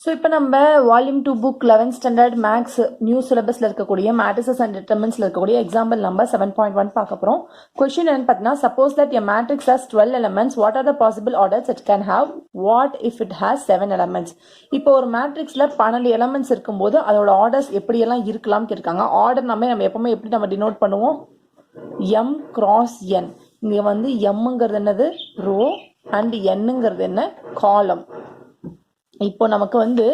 So இப்போ நம்ம volume 2 book 11th standard maths new சிலபஸில் இருக்கக்கூடிய மேட்ரிசஸ் அண்ட் டிட்டர்மினன்ஸில் இருக்கக்கூடிய எக்ஸாம்பிள் நம்பர் 7.1 பார்க்க போகிறோம். கொஸ்டின் என்னன்னு பார்த்தீங்கன்னா, suppose that a matrix has 12 elements, what are the possible orders it can have? What if it has 7 elements? இப்போ ஒரு மேட்ரிக்ஸில் 12 எலமெண்ட்ஸ் இருக்கும்போது அதோட ஆர்டர்ஸ் எப்படியெல்லாம் இருக்கலாம்னு கேட்காங்க. ஆர்டர் நம்ம எப்பவுமே எப்படி நம்ம டினோட் பண்ணுவோம்? m cross n. இங்கே வந்து mங்கிறது என்னது? ரோ அண்ட் nங்கிறது என்ன? காலம். இப்போ நமக்கு வந்து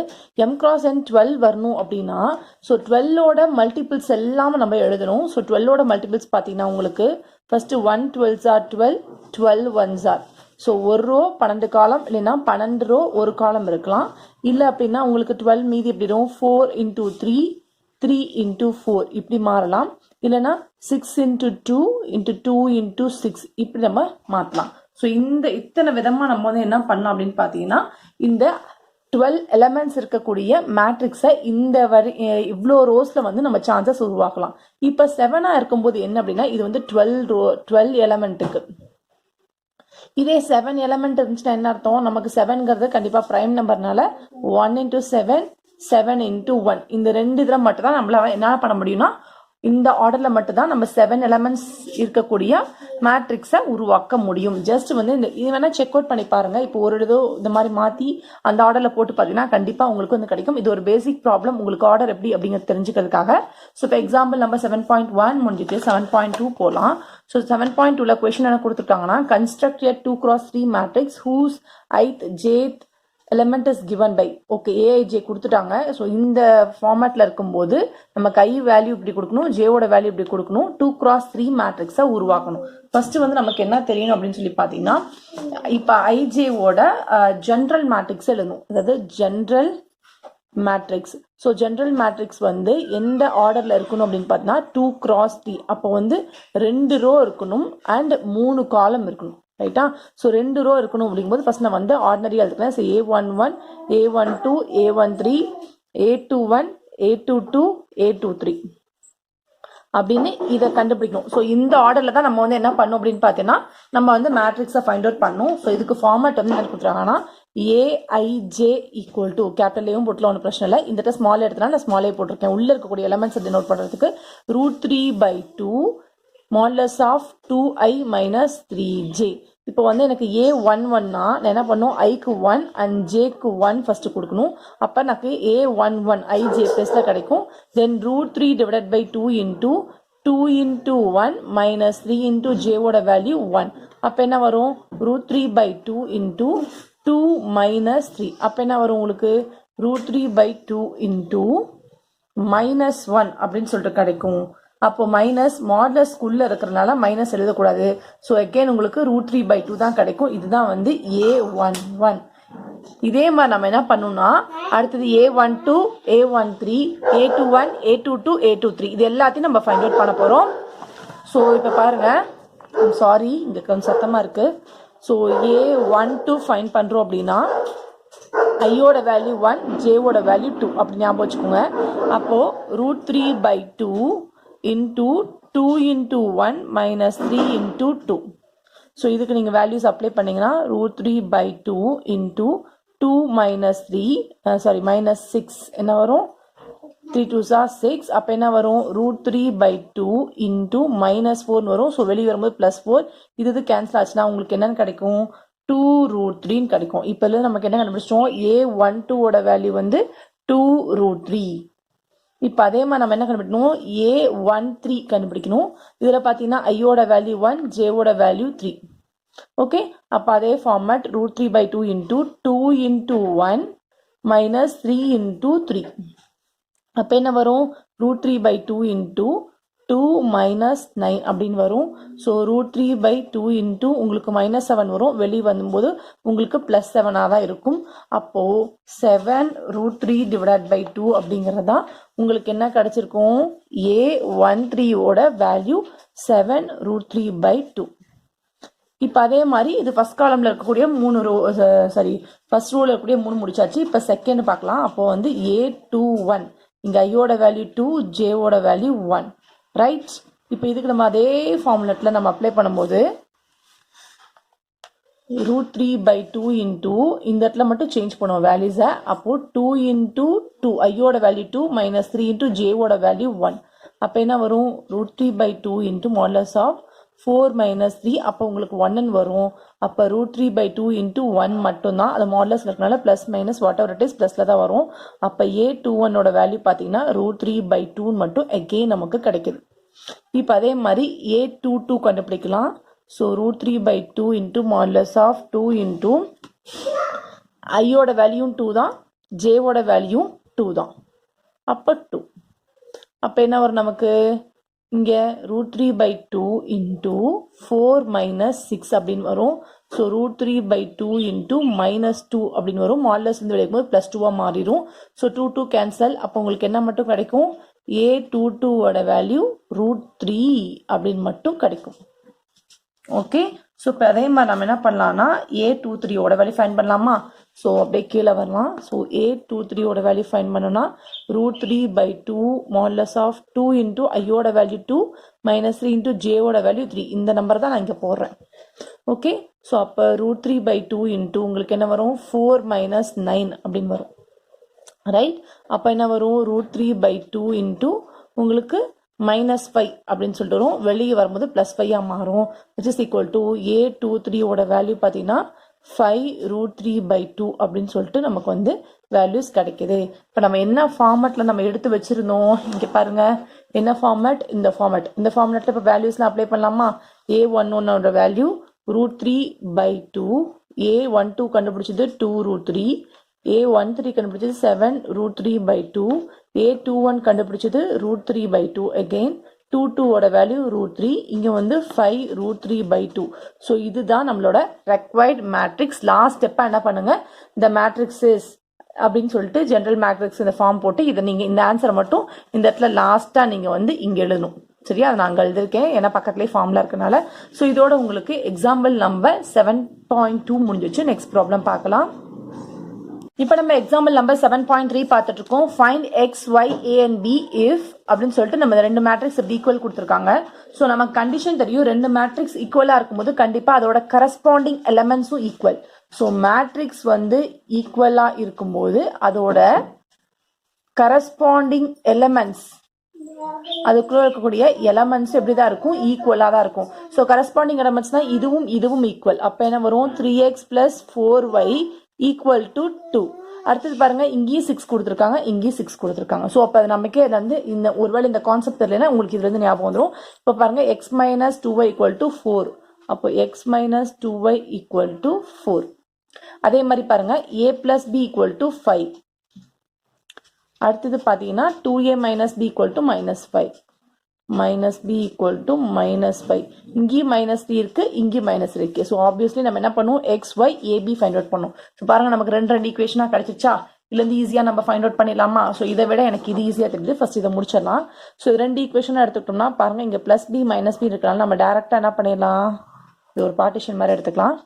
m cross n 12 வரணும் அப்படின்னா ஸோ 12ஓட மல்டிபிள்ஸ் எல்லாம் நம்ம எழுதணும். ஸோ 12ஓட மல்டிபிள்ஸ் பார்த்தீங்கன்னா உங்களுக்கு first 1 12s are 12, 12 1s are. So ஒரு ரோ 12 காலம் இல்லைன்னா 12 ரோ ஒரு காலம் இருக்கலாம். இல்லை அப்படின்னா உங்களுக்கு 12 மீதி எப்படி இருக்கும்? 4 into 3, 3 into 4 இப்படி மாறலாம். இல்லைன்னா 6 into 2 into 2 into 6 இப்படி நம்ம மாற்றலாம். ஸோ இத்தனை விதமாக நம்ம வந்து என்ன பண்ணலாம் அப்படின்னு பார்த்தீங்கன்னா, இந்த 12 எலமெண்ட்ஸ் இருக்கக்கூடிய மேட்ரிக்ஸை இவ்வளோ ரோஸில் வந்து நம்ம சான்சஸ் உருவாக்கலாம். இப்போ 7ஆக இருக்கும்போது என்ன அப்படின்னா, இது வந்து 12 எலமெண்ட்டுக்கு. இதே 7 எலமெண்ட் இருந்துச்சுன்னா என்ன அர்த்தம்? நமக்கு 7ங்கிறது கண்டிப்பாக ப்ரைம் நம்பர்னால 1 into 7, 7 into 1 இந்த ரெண்டு இதில் மட்டும் தான் நம்மளால என்ன பண்ண முடியும்னா, இந்த ஆர்டரில் மட்டும்தான் நம்ம 7 எலமெண்ட்ஸ் இருக்கக்கூடிய மேட்ரிக்ஸை உருவாக்க முடியும். ஜஸ்ட் வந்து இது வேணால் செக் அவுட் பண்ணி பாருங்கள். இப்போ ஒரு இதோ இந்த மாதிரி மாற்றி அந்த ஆர்டரில் போட்டு பார்த்தீங்கன்னா கண்டிப்பாக உங்களுக்கு வந்து கிடைக்கும். இது ஒரு பேசிக் ப்ராப்ளம், உங்களுக்கு ஆர்டர் எப்படி அப்படிங்கிறது தெரிஞ்சுக்கிறதுக்காக. ஸோ இப்போ எக்ஸாம்பிள் நம்ம 7.1 முடிஞ்சிட்டு 7.2 போகலாம். ஸோ 7.2ல கொஸ்டின் என்ன கொடுத்துருக்காங்கன்னா, construct a 2x3 matrix whose ith jth element is given by. Okay, AIJ கொடுத்துட்டாங்க. ஸோ இந்த ஃபார்மேட்டில் இருக்கும்போது நமக்கு ஐ வேல்யூ இப்படி கொடுக்கணும், ஜேவோட வேல்யூ இப்படி கொடுக்கணும், 2x3 மேட்ரிக்ஸை உருவாக்கணும். ஃபர்ஸ்ட் வந்து நமக்கு என்ன தெரியணும் அப்படின்னு சொல்லி பார்த்தீங்கன்னா, இப்போ ஐஜேவோட ஜென்ரல் மேட்ரிக்ஸ் எழுதணும். அதாவது general matrix. So general matrix வந்து எந்த ஆர்டரில் இருக்கணும் அப்படின்னு பார்த்தீங்கன்னா 2x3. அப்போ வந்து 2 ரோ இருக்கணும் அண்ட் 3 காலம் இருக்கணும். ரைட்டா? ஸோ 2 ரோ இருக்கணும் அப்படிங்கும்போது ஃபர்ஸ்ட் நான் வந்து ஆர்டினரியாக எடுத்துக்கிறேன். So A11, A12, A13, A21, A22, A23 அப்படின்னு இதை கண்டுபிடிக்கணும். ஸோ இந்த ஆர்டரில் தான் நம்ம வந்து என்ன பண்ணணும் அப்படின்னு பார்த்தீங்கன்னா, நம்ம வந்து மேட்ரிக்ஸை ஃபைண்ட் அவுட் பண்ணணும். ஸோ இதுக்கு ஃபார்மேட் வந்து என்ன கொடுத்துருக்காங்கன்னா, ஏஐஜே ஈக்குவல் டு கேபிட்டல் ஏவும் போட்டுலாம் ஒன்றும் பிரச்சனை இல்லை. இந்த ஸ்மால் எடுத்துனா நான் ஸ்மாலே போட்டிருக்கேன். உள்ளே இருக்கக்கூடிய எலமெண்ட்ஸ் அதை நோட் பண்ணுறதுக்கு √3/2 modulus of 2i minus 3j. இப்போ வந்து எனக்கு A11னா நான் என்ன பண்ணும், ஐக்கு 1 அண்ட் ஜேக்கு 1 ஃபர்ஸ்ட் கொடுக்கணும். அப்போ எனக்கு A11 IJ ப்ளஸில் கிடைக்கும். Then √3/2 into 2 into 1 minus 3 into ஜேவோட வேல்யூ 1. அப்போ என்ன வரும்? √3/2 into 2 minus 3. அப்போ என்ன வரும் உங்களுக்கு? √3/2 into -1 அப்படின்னு சொல்லிட்டு கிடைக்கும். அப்போ மைனஸ் மாடுலஸ்குள்ளே இருக்கிறதுனால மைனஸ் எழுதக்கூடாது. ஸோ அகெயின் உங்களுக்கு √3/2 தான் கிடைக்கும். இதுதான் வந்து A11. இதே மாதிரி நம்ம என்ன பண்ணணும்னா, அடுத்தது A12, A13, A21, A22, A23 இது எல்லாத்தையும் நம்ம ஃபைண்ட் அவுட் பண்ண போகிறோம். ஸோ இப்போ பாருங்கள், சாரி இங்கே கொஞ்சம் சத்தமாக இருக்குது. ஸோ A12 ஃபைண்ட் பண்ணுறோம் அப்படின்னா ஐயோட வேல்யூ 1, ஜேவோட வேல்யூ 2 அப்படி ஞாபகம் வச்சுக்கோங்க. அப்போது √3/2 into 2 into 1 minus 3 into 2. So இதுக்கு நீங்கள் வேல்யூஸ் அப்ளை பண்ணிங்கன்னா √3/2 into 2 minus 3 minus 6 என்ன வரும்? 3 2s are 6. அப்போ என்ன வரும்? √3/2 into -4 வரும். ஸோ வெளியே வரும்போது +4. இது கேன்சல் ஆச்சுன்னா உங்களுக்கு என்னன்னு கிடைக்கும்? 2√3 கிடைக்கும். இப்போ நமக்கு என்ன கண்டுபிடிச்சோம்? A12ஓட வேல்யூ வந்து 2√3. இப்போ அதே மாதிரி நம்ம என்ன கண்டுபிடிக்கணும்? A13 கண்டுபிடிக்கணும். இதில் பார்த்தீங்கன்னா ஐயோட வேல்யூ 1, ஜேவோட வேல்யூ 3. ஓகே, அப்போ அதே format √3/2 into 2 into 1 minus 3 into 3. அப்போ என்ன வரும்? √3/2 into 2 minus 9 அப்படின்னு வரும். ஸோ √3/2 into உங்களுக்கு -7 வரும். வெளியே வரும்போது உங்களுக்கு +7ஆக தான் இருக்கும். அப்போது 7 √3/2 அப்படிங்கிறதா உங்களுக்கு என்ன கிடைச்சிருக்கும்? A13ஓட வேல்யூ 7 √3/2. இப்போ அதே மாதிரி இது ஃபர்ஸ்ட் காலமில் இருக்கக்கூடிய 3 ரோ ஃபர்ஸ்ட் ரோவில் இருக்கக்கூடிய 3 முடிச்சாச்சு. இப்போ செகண்ட் பார்க்கலாம். அப்போது வந்து A21 இங்கே ஐயோட வேல்யூ 2, ஜேவோட வேல்யூ 1. ரைட்? இப்போ இதுக்கு நம்ம அதே ஃபார்முலேட்டில் நம்ம அப்ளை பண்ணும்போது root 3 by 2 into இந்த இடத்துல மட்டும் சேஞ்ச் பண்ணுவோம் வேல்யூஸை. அப்போ 2 into 2 ஐயோட வேல்யூ 2 minus 3 into j ஓட வேல்யூ 1. அப்போ என்ன வரும் root 3 by 2 into modulus of 4 minus 3. அப்போ உங்களுக்கு 1 வரும். அப்போ root 3 by 2 into 1 மட்டும்தான். அது மாடுலஸ் இருக்கனால plus minus whatever it is plusல தான் வரும். அப்போ a21 ஓட வேல்யூ பார்த்தீங்கன்னா root 3 by 2 மட்டும் again நமக்கு கிடைக்குது. இப்போ அதே மாதிரி a22 கண்டுபிடிக்கலாம். So root 3 by 2 into modulus of 2 into I ஓட வேல்யூ 2 தான், j ஓட வேல்யூ 2 தான். அப்போ 2. அப்போ என்ன வரும் நமக்கு இங்கே root 3 by 2 into 4 minus 6 அப்படின்னு வரும். So root 3 by 2 into minus 2 அப்படின்னு வரும். மாடுலஸ் வந்து விளையாடும் ப்ளஸ் 2 மாறிடும். So 2 cancel. அப்போ உங்களுக்கு என்ன மட்டும் கிடைக்கும் a22 ஓட வேல்யூ root 3 அப்படின்னு மட்டும் கிடைக்கும். ஓகே, ஸோ இப்போ அதே மாதிரி நம்ம என்ன பண்ணலாம்னா a23 ஓட வேல்யூ ஃபைண்ட் பண்ணலாமா? ஸோ அப்படியே கீழே வரலாம். ஸோ a23 ஓட வேல்யூ ஃபைண்ட் பண்ணோன்னா root 3 by 2 modulus of 2 into ஐயோட வேல்யூ 2 minus 3 into j ஓட வேல்யூ 3. இந்த நம்பர் தான் நான் இங்கே போடுறேன். ஓகே, ஸோ அப்போ root 3 by 2 into உங்களுக்கு என்ன வரும் 4 minus 9 அப்படின்னு வரும். ரைட், அப்போ என்ன வரும் root 3 by 2 into உங்களுக்கு minus 5 அப்படின்னு சொல்லிட்டு வரும். வெளியே வரும்போது plus 5 மாறும். which is equal to a23 ஓட வேல்யூ பார்த்தீங்கன்னா 5 root 3 by 2 அப்படின்னு சொல்லிட்டு நமக்கு வந்து வேல்யூஸ் கிடைக்குது. இப்போ நம்ம என்ன ஃபார்மேட்டில் நம்ம எடுத்து வச்சிருந்தோம் இங்கே பாருங்க, என்ன ஃபார்மேட், இந்த ஃபார்மேட்டில் இப்போ வேல்யூஸ்லாம் அப்ளை பண்ணலாமா? a11 ஓட வேல்யூ root 3 by 2, a12 கண்டுபிடிச்சது 2 root 3, a13 கண்டுபிடிச்சது 7 root 3 by 2, a21 கண்டுபிடிச்சது root 3 by 2 again 22 ஓட வேல்யூ root 3, இங்க வந்து 5 root 3 by 2. ஸோ இதுதான் நம்மளோட required matrix. லாஸ்ட் ஸ்டெப்பா என்ன பண்ணுங்க, இந்த matrices அப்படின்னு சொல்லிட்டு ஜெனரல் மேட்ரிக்ஸ் இந்த ஃபார்ம் போட்டு இதை நீங்க இந்த ஆன்சரை மட்டும் இந்த இடத்துல லாஸ்டா நீங்க வந்து இங்க எழுதணும். சரியா, அதை நான் எழுதிருக்கேன் ஏன்னா பக்கத்துலேயே ஃபார்ம்ல இருக்கனால. ஸோ இதோட உங்களுக்கு எக்ஸாம்பிள் நம்பர் 7.2 முடிஞ்சிச்சு. நெக்ஸ்ட் ப்ராப்ளம் பார்க்கலாம். இப்போ நம்ம எக்ஸாம்பிள் நம்பர் 7.3 பார்த்துட்டு இருக்கோம். Find X Y A and B if அப்படின்னு சொல்லிட்டு நம்ம ரெண்டு மேட்ரிக்ஸ் ஈக்குவல் கொடுத்துருக்காங்க. ஸோ நமக்கு கண்டிஷன் தெரியும், ரெண்டு மேட்ரிக்ஸ் ஈக்குவலா இருக்கும்போது கண்டிப்பா அதோட கரஸ்பாண்டிங் எலமெண்ட்ஸும் ஈக்குவல். ஸோ மேட்ரிக்ஸ் வந்து ஈக்குவலா இருக்கும்போது அதோட கரஸ்பாண்டிங் எலமெண்ட்ஸ் அதுக்குள்ள இருக்கக்கூடிய எலமெண்ட்ஸ் எப்படிதான் இருக்கும், ஈக்குவலா தான் இருக்கும். ஸோ கரஸ்பாண்டிங் எலமெண்ட்ஸ்னா இதுவும் இதுவும் ஈக்குவல். அப்ப என்ன வரும் 3x plus 4y equal to 2. அடுத்தது பாருங்க, இங்கேயும் 6 கொடுத்துருக்காங்க, இங்கேயும் 6 கொடுத்துருக்காங்க. ஸோ அப்போ நமக்கே வந்து இந்த ஒருவேளை இந்த கான்செப்ட் தெரியலன்னா உங்களுக்கு இதுல இருந்து ஞாபகம் வந்துடும். இப்போ பாருங்க x minus 2y equal to 4. அப்போ x minus 2y equal to 4. அதே மாதிரி பாருங்க a plus b equal to 5. அடுத்தது பார்த்தீங்கன்னா 2a minus b equal to minus 5. minus b equal to minus 5. இங்கேயும் minus 3 இருக்கு, இங்கேயும் minus 3 இருக்கு. ஸோ ஆப்வியஸ்லி நம்ம என்ன பண்ணுவோம், X Y A B find out பண்ணும். ஸோ பாருங்க நமக்கு ரெண்டு ஈக்குவேஷனா கிடைச்சிச்சா, இதுலேருந்து ஈஸியாக நம்ம ஃபைண்ட் அவுட் பண்ணிடலாமா? ஸோ இதை விட எனக்கு இது ஈஸியாக தெரியுது. ஃபர்ஸ்ட் இதை முடிச்சிடலாம். ஸோ இது ரெண்டு ஈக்குவேஷனாக எடுத்துக்கிட்டோம்னா பாருங்க இங்கே பிளஸ் பி மைனஸ் பி இருக்கிறனால நம்ம டேரெக்டாக என்ன பண்ணிடலாம், இது ஒரு பார்ட்டிஷன் மாதிரி எடுத்துக்கலாம்.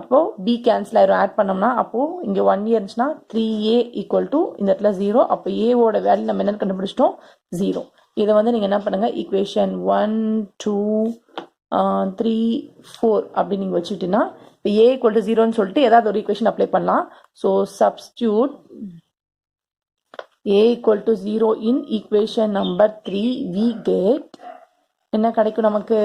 அப்போ பி கேன்சல் ஆயிரும், ஆட் பண்ணோம்னா அப்போ இங்கே 1 இருந்துச்சுன்னா 3a ஈக்குவல் டு இந்த இடத்துல 0. அப்போ ஏவோட வேல்யூ நம்ம என்னன்னு கண்டுபிடிச்சிட்டோம் 0. இதை வந்து நீங்கள் என்ன பண்ணுங்க, ஈக்குவேஷன் 1 2 3 4 அப்படின்னு நீங்கள் வச்சுக்கிட்டீங்கன்னா இப்போ ஏ ஈக்குவல் டு 0ன்னு சொல்லிட்டு ஏதாவது ஒரு ஈக்குவேஷன் அப்ளை பண்ணலாம். So substitute A equal to 0 in equation number 3 we get என்ன கிடைக்கும் நமக்கு,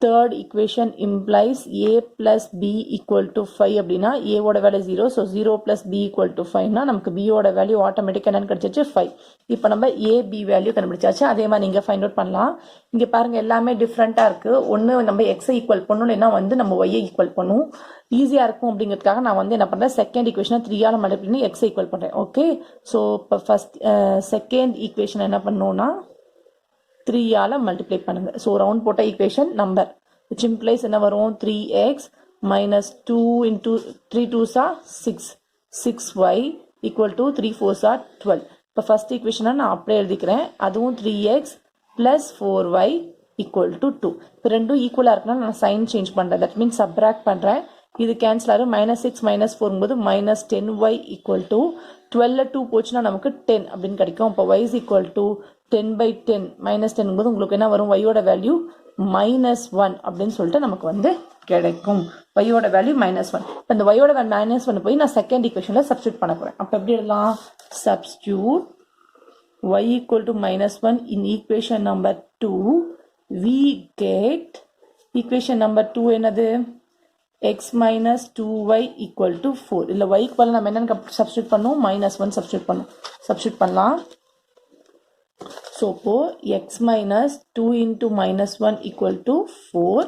third equation implies a plus b equal to 5 அப்படின்னா a ஓட value 0. So 0 plus b equal to 5னா நமக்கு b ஓட வேல்யூ ஆட்டோமேட்டிக்காக என்னன்னு கிடைச்சிச்சு 5. இப்போ நம்ம a b வேல்யூ கண்டுபிடிச்சாச்சு. அதே மாதிரி நீங்கள் ஃபைண்ட் அவுட் பண்ணலாம். இங்கே பாருங்க எல்லாமே டிஃப்ரெண்ட்டாக இருக்கு. ஒன்று நம்ம எக்ஸை ஈக்குவல் பண்ணணும், இல்லைன்னா வந்து நம்ம ஒய்யை ஈக்குவல் பண்ணும். ஈஸியாக இருக்கும் அப்படிங்கிறதுக்காக நான் வந்து என்ன பண்ணுறேன், செகண்ட் ஈக்குவேஷனை 3ஆல் மல்டிப்ளை பண்ணி எக்ஸை ஈக்குவல் பண்ணுறேன். ஓகே, ஸோ இப்போ ஃபர்ஸ்ட் செகண்ட் ஈக்குவேஷன் என்ன பண்ணணும்னா 3ஆல் மல்டிப்ளை பண்ணுங்க. ஸோ ரவுண்ட் போட்ட ஈக்குவேஷன் நம்பர் which implies என்ன வரும் 3x minus 2 into 3 2s are 6 6y equal to 3 4s are 12. இப்போ ஃபர்ஸ்ட் ஈக்குவேஷனை நான் அப்படியே எழுதிக்கிறேன். அதுவும் 3x plus 4y equal to 2. இப்போ ரெண்டும் ஈக்குவலாக இருக்குன்னா நான் சைன் சேஞ்ச் பண்ணுறேன். தட் மீன்ஸ் சப்ராக்ட் பண்ணுறேன். இது கேன்சல் ஆகும். -6 -4 போது -10y equal to 12 2 போச்சுன்னா நமக்கு 10 அப்படின்னு கிடைக்கும். அப்போ y is equal to 10/10 -10 போது உங்களுக்கு என்ன வரும், y ஓட வேல்யூ -1 அப்படின்னு சொல்லிட்டு நமக்கு வந்து கிடைக்கும். y-ஓட வேல்யூ -1. இப்போ இந்த y-ஓட வேல்யூ -1 போய் நான் செகண்ட் ஈக்குவேஷனில் சப்ஸ்டியூட் பண்ண போகிறேன். அப்போ எப்படி எழுதலாம்? Substitute y equal to -1 in equation number 2. We get equation number 2 என்னது? x minus 2y equal to 4. இல்லை y க்கு பதிலா நம்ம என்னன்னு சப்ஸ்டியூட் பண்ணோம்? -1 சப்ஸ்டியூட் பண்ணோம். சப்ஸ்டியூட் பண்ணலாம். ஸோ அப்போ x minus 2 into -1 equal to 4.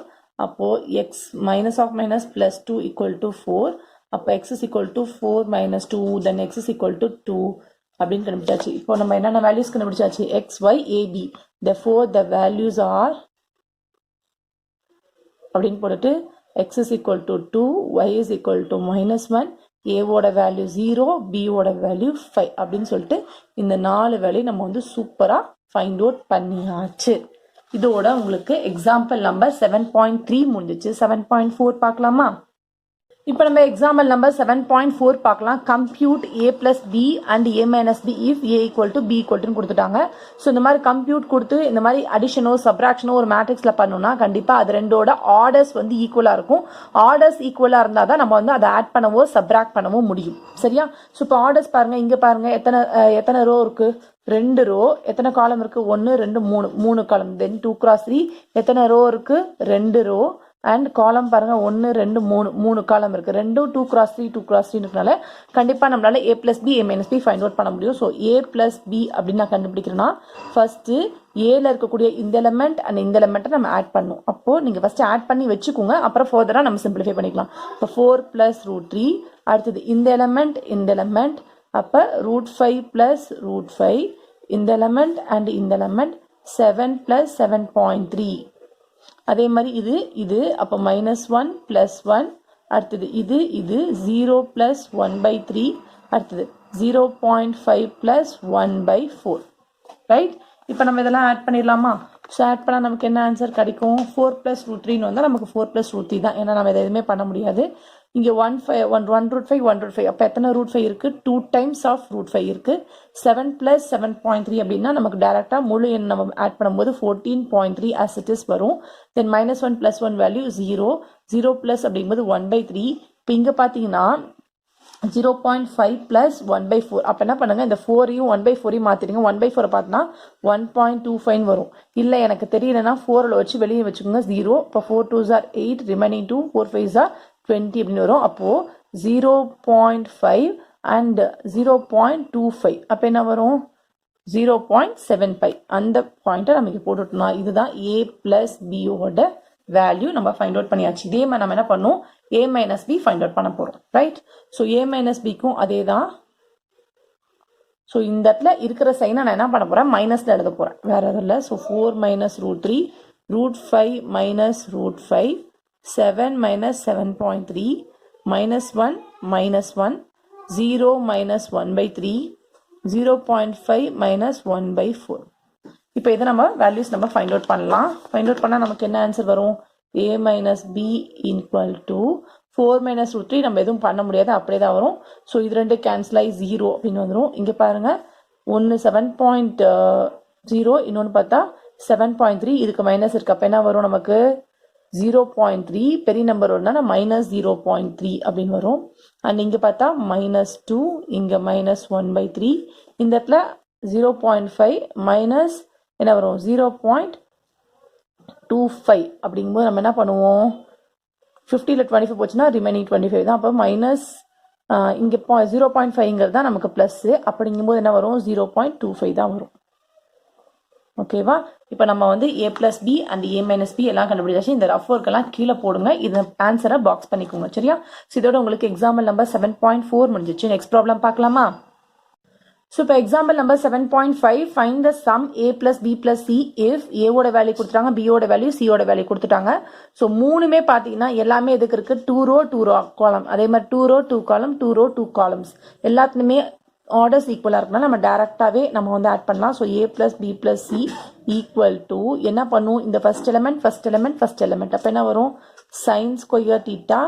அப்போ x minus of minus plus 2 equal to 4. அப்போ x is equal to 4 minus 2, then x is equal to 2 அப்படின்னு கண்டுபிடிச்சாச்சு. இப்போ நம்ம என்னென்ன வேல்யூஸ் கண்டுபிடிச்சாச்சு? x, y, a, b. Therefore the values are அப்படின்னு போட்டுட்டு x is equal to 2, y is equal to -1, a ஓட வேல்யூ 0, b ஓட வேல்யூ 5 அப்படின்னு சொல்லிட்டு இந்த 4 வேல்யூ நம்ம வந்து சூப்பராக ஃபைண்ட் அவுட் பண்ணியாச்சு. இதோட உங்களுக்கு எக்ஸாம்பிள் நம்பர் 7.3 முடிஞ்சிச்சு. 7.4 பார்க்கலாமா? இப்போ நம்ம எக்ஸாம்பிள் நம்பர் 7.4 பார்க்கலாம். Compute a plus b and a minus b if a equal to b equal to கொடுத்துட்டாங்க. ஸோ இந்த மாதிரி கம்ப்யூட் கொடுத்து இந்த மாதிரி அடிஷனோ சப்ராக்ஷனோ ஒரு மேட்ரிக்ஸில் பண்ணோம்னா கண்டிப்பாக அது ரெண்டோட ஆர்டர்ஸ் வந்து ஈக்குவலாக இருக்கும். ஆர்டர்ஸ் ஈக்குவலாக இருந்தால் தான் நம்ம வந்து அதை ஆட் பண்ணவோ சப்ராக்ட் பண்ணவோ முடியும். சரியா? ஸோ இப்போ ஆர்டர்ஸ் பாருங்க. இங்கே பாருங்க எத்தனை ரோ இருக்கு? 2 ரோ. எத்தனை காலம் இருக்கு? 1 2 3 காலம். தென் 2 cross 3 எத்தனை ரோ இருக்கு? 2 ரோ. அண்ட் காலம் பாருங்க 1 2 3 காலம் இருக்கு. 2 cross 3 இருக்கனால கண்டிப்பா நம்மளால a plus b a minus b find out பண்ண முடியும். ஸோ a plus b அப்படின்னு நான் கண்டுபிடிக்கிறேன்னா ஃபர்ஸ்ட் ஏல இருக்கக்கூடிய இந்த எலமெண்ட் அண்ட் இந்த எலமெண்ட்டை நம்ம ஆட் பண்ணும். அப்போ நீங்க ஃபர்ஸ்ட் ஆட் பண்ணி வச்சுக்கோங்க. அப்புறம் ஃபர்தரா நம்ம சிம்பிளிஃபை பண்ணிக்கலாம். இப்போ 4 plus √3. அடுத்தது இந்த எலமெண்ட் அப்போ √5 plus √5. இந்த எலமெண்ட் அண்ட் இந்த எலமெண்ட் 7 plus 7.3. அதே மாதிரி இது அப்போ -1 plus 1. அடுத்தது இது 0 plus 1/3. அடுத்தது 0.5 plus 1/4. ரைட்? இப்போ நம்ம இதெல்லாம் ஆட் பண்ணிடலாமா? ஸோ ஆட் பண்ணால் நமக்கு என்ன ஆன்சர் கிடைக்கும்? 4 plus √3ன்னு வந்தால் நமக்கு 4 plus √3 தான். ஏன்னா நம்ம இதை எதுவுமே பண்ண முடியாது. இங்கே 1/5 அப்போ எத்தனை √5 இருக்குது? 2 times of √5 இருக்குது. 7 plus 7.3 அப்படின்னா நமக்கு டேரெக்டாக முழு எண் நம்ம ஆட் பண்ணும்போது 14.3 as it is வரும். தென் -1 plus 1 வேல்யூ 0 plus அப்படிங்கும்போது 1/3. இப்போ இங்கே பார்த்தீங்கன்னா 0.5 plus 1/4. அப்போ என்ன பண்ணுங்க? இந்த 4ஐயும் 1/4ஐயும் மாற்றிடுங்க. 1/4 பார்த்தோன்னா 1.25 வரும். இல்லை எனக்கு தெரியலன்னா 4 வச்சு வெளியே வச்சுக்கோங்க. 0. இப்போ 4 2s are 8, remaining 2, 4 5s are 20 அப்படின்னு வரும். அப்போது 0.5 and 0.25 அப்போ என்ன வரும்? 0.75. அந்த பாயிண்ட்டை நமக்கு போட்டுட்டோம்னா இதுதான் a plus b ஓட வேல்யூ நம்ம ஃபைண்ட் அவுட் பண்ணியாச்சு. இதே மாதிரி நம்ம என்ன பண்ணோம்? a minus b find out பண்ண போகிறோம். ரைட்? ஸோ a minus bக்கும் அதே தான். ஸோ இந்த இடத்துல இருக்கிற சைனை நான் என்ன பண்ண போகிறேன்? மைனஸில் எழுத போகிறேன். வேறு எதுவும் இல்லை. So 4 minus √3, √5 minus √5, 7 minus 7.3, -1 -1, 0 minus 1/3, 0.5 minus 1/4. இப்போ இதை நம்ம வேல்யூஸ் நம்ம ஃபைண்ட் அவுட் பண்ணலாம். ஃபைண்ட் அவுட் பண்ணால் நமக்கு என்ன ஆன்சர் வரும்? a minus b equal to 4 minus √3 நம்ம எதுவும் பண்ண முடியாது, அப்படியே தான் வரும். ஸோ இது ரெண்டு கேன்சல் ஆகி 0 அப்படின்னு வந்துடும். இங்கே பாருங்க, ஒன்று 7.0, இன்னொன்று பார்த்தா 7.3. இதுக்கு மைனஸ் இருக்கு. அப்போ என்ன வரும்? நமக்கு 0.3 பெரிய நம்பர் வரும்னா -0.3 அப்படின்னு வரும். அண்ட் இங்கே பார்த்தா -2, இங்கே -1/3. இந்த இடத்துல 0.5 மைனஸ் என்ன வரும்? 0.25 அப்படிங்கும்போது நம்ம என்ன பண்ணுவோம்? 50ல் 25 போச்சுன்னா ரிமைனிங் 25 தான். அப்போ மைனஸ் இங்கே 0.5ங்கிறது தான் நமக்கு ப்ளஸ்ஸு. அப்படிங்கும்போது என்ன வரும்? 0.25 தான் வரும். ஓகேவா? இப்போ நம்ம வந்து a plus b and a minus b எல்லாம் கண்டுபிடிச்சாச்சு. இந்த ரஃப் ஒர்க் எல்லாம் கீழே போடுங்க. இது ஆன்சரை பாக்ஸ் பண்ணிக்கோங்க. சரியா? ஸோ இதோட உங்களுக்கு எக்ஸாம்பிள் நம்பர் 7.4 முடிஞ்சிச்சு. நெக்ஸ்ட் ப்ராப்ளம் பார்க்கலாமா? ஸோ இப்போ example number 7.5 find the some a plus b plus c if a ஓட வேல்யூ கொடுத்துட்டாங்க, b ஓட வேல்யூ, c ஓட வேல்யூ கொடுத்துட்டாங்க. ஸோ மூணுமே பார்த்தீங்கன்னா எல்லாமே எதுக்கு இருக்கு? 2 row 2 காலம். அதே மாதிரி 2 row 2 காலம், 2 row 2 காலம்ஸ். எல்லாத்துலேயுமே ஆர்டர்ஸ் ஈக்குவலாக இருக்குன்னா நம்ம டேரெக்டாகவே நம்ம வந்து ஆட் பண்ணலாம். So a plus b plus c equal to என்ன பண்ணும்? இந்த ஃபர்ஸ்ட் எலமெண்ட் அப்போ என்ன வரும்? Sine square theta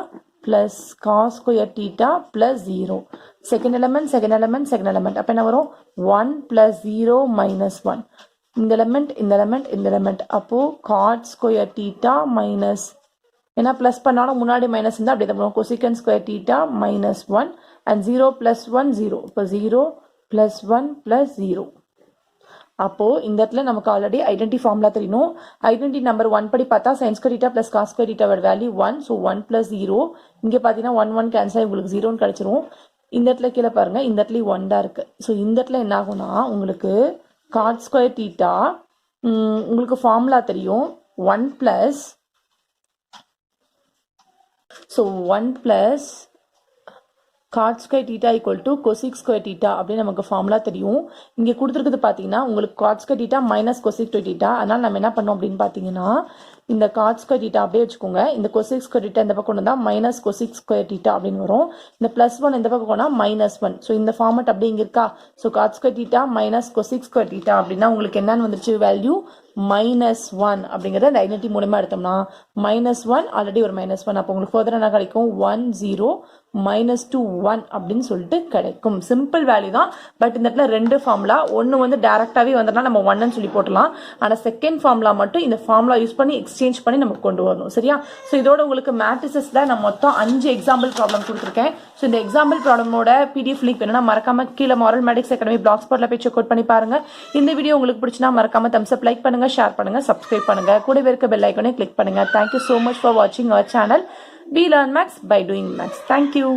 plus cos square theta plus 0. Second element அப்போ என்ன வரும்? 1 plus 0 minus 1. இந்த எலமெண்ட் அப்போ காட் ஸ்கொயர் தீட்டா மைனஸ், ஏன்னா ப்ளஸ் பண்ணாலும் முன்னாடி மைனஸ் இருந்தால் அப்படி தான் கொசிகன் ஸ்கொயர் தீட்டா -1 அண்ட் 0 + 1 0. இப்போ 0 + 1 + 0. அப்போது இந்த இடத்துல நமக்கு ஆல்ரெடி ஐடென்டி ஃபார்முலா தெரியணும். ஐடென்டி நம்பர் 1 படி பார்த்தா sin square theta + cos square தீட்டாவோட வேல்யூ 1. ஸோ 1 + 0. இங்கே பார்த்தீங்கன்னா 1 1 கேன்சல் ஆகி உங்களுக்கு 0ன்னு கிடச்சிரும். இந்த இடத்துல கீழே பாருங்கள், இந்த இடத்துலையும் 1 தான் இருக்குது. ஸோ இந்த இடத்துல என்ன ஆகும்னா உங்களுக்கு cot ஸ்கொயர் தீட்டா உங்களுக்கு ஃபார்முலா தெரியும் 1 + so 1 + cot square theta = cosec square theta அப்படின்னு நமக்கு ஃபார்முலா தெரியும். இங்கே கொடுத்துருக்குது பார்த்தீங்கன்னா உங்களுக்கு cot square theta - cosec square theta. அதனால் நம்ம என்ன பண்ணோம் அப்படின்னு பார்த்தீங்கன்னா இந்த cot ஸ்கொயர் தீட்டா அப்படியே வச்சுக்கோங்க. இந்த cosec ஸ்கொயர் தீட்டா இந்த பக்கம் வந்தால் -cosec ஸ்கொயர் தீட்டா அப்படின்னு வரும். இந்த +1 இந்த பக்கம் போனால் -1. ஸோ இந்த ஃபார்மட் அப்படி இங்கே இருக்கா. So cot square theta -cosec square theta அப்படின்னா உங்களுக்கு என்னன்னு வந்துருச்சு வேல்யூ -1 அப்படிங்கிறத இந்த ஐடென்டி மூலமாக எடுத்தோம்னா -1 ஆல்ரெடி ஒரு -1. அப்போ உங்களுக்கு ஃபர்தர் என்ன கிடைக்கும் 1 0 -2 1 அப்படின்னு சொல்லிட்டு கிடைக்கும். சிம்பிள் வேல்யூ தான். பட் இந்த இடத்துல ரெண்டு ஃபார்முலா, ஒன்று வந்து டேரெக்டாகவே வந்தோம்னா நம்ம 1ன்னு சொல்லி போட்டலாம். ஆனால் செகண்ட் ஃபார்முலா மட்டும் இந்த ஃபார்முலா யூஸ் பண்ணி எக்ஸ்சேஞ்ச் பண்ணி நமக்கு கொண்டு வரணும். சரியா? ஸோ இதோட உங்களுக்கு மேட்ரிசஸில் நான் மொத்தம் 5 எக்ஸாம்பிள் ப்ராப்ளம் கொடுத்துருக்கேன். ஸோ இந்த எக்ஸாம்பிள் ப்ராப்ளமோட பிடிஎஃப் லிங்க் வேணும்னா மறக்காம கீழே மாரல் மேடிக்ஸ் அகாடமி பிளாக் ஸ்பாட்ல போய் செக் அவுட் பண்ணி பாருங்க. இந்த வீடியோ உங்களுக்கு பிடிச்சினா மறக்காம தம்ஸ் அப் லைக் பண்ணுங்க, ஷேர் பண்ணுங்க, சப்ஸ்கிரைப் பண்ணுங்க, கூடவே இருக்க பெல் ஐகானை கிளிக் பண்ணுங்க. Thank you so much for watching our channel. We learn maths by doing maths. Thank you.